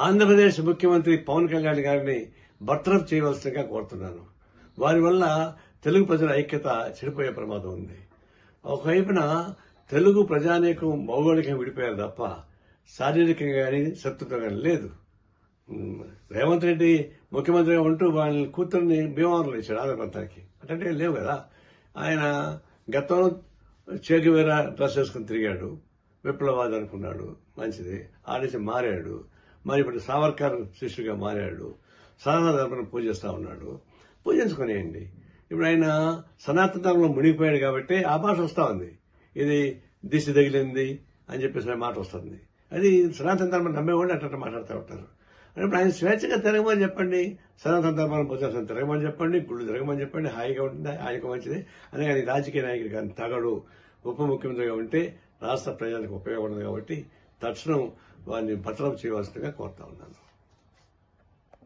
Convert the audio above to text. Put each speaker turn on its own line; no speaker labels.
ఆంధ్రప్రదేశ్ ముఖ్యమంత్రి పవన్ కళ్యాణ్ గారిని బర్తరఫ్ చేయవలసిందిగా కోరుతున్నాను. వారి వల్ల తెలుగు ప్రజల ఐక్యత చెడిపోయే ప్రమాదం ఉంది. ఒకవైపున తెలుగు ప్రజానీకం భౌగోళికంగా విడిపోయారు తప్ప శారీరకంగా కానీ శత్రుత్వం కానీ లేదు. రేవంత్ రెడ్డి ముఖ్యమంత్రిగా ఉంటూ వాళ్ళ కూతుర్ని భీమవరంలో ఇచ్చాడు ఆంధ్ర ప్రాంతానికి. అంటే లేవు కదా. ఆయన గతంలో చేగువేరా డ్రెస్ వేసుకుని తిరిగాడు, విప్లవాది అనుకున్నాడు, మంచిది. ఆడేసి మారాడు. మరి ఇప్పుడు సావర్కర్ శిష్యుగా మారాడు. సనాతన ధర్మం పూజిస్తా ఉన్నాడు. పూజించుకునేయండి. ఇప్పుడు ఆయన సనాతన ధర్మంలో మునిగిపోయాడు కాబట్టి ఆ భాష వస్తా ఉంది. ఇది దిశ తగిలింది అని చెప్పేసి మాట వస్తుంది. అది సనాతన ధర్మం నమ్మేవాళ్ళు అట్లా మాట్లాడుతూ ఉంటారు. ఇప్పుడు ఆయన స్వేచ్ఛగా తిరగమని చెప్పండి, సనాతన ధర్మాన్ని పూజించడం తిరగమని చెప్పండి, గుళ్ళు తిరగమని చెప్పండి, హాయిగా ఉంటుంది, ఆయనకు మంచిది. అనే కానీ రాజకీయ నాయకుడు కానీ తగడు ఉప ముఖ్యమంత్రిగా ఉంటే రాష్ట్ర ప్రజలకు ఉపయోగపడదు కాబట్టి తక్షణం వారిని బర్తరఫ్ చేయవలసిందిగా కోరుతా ఉన్నాను.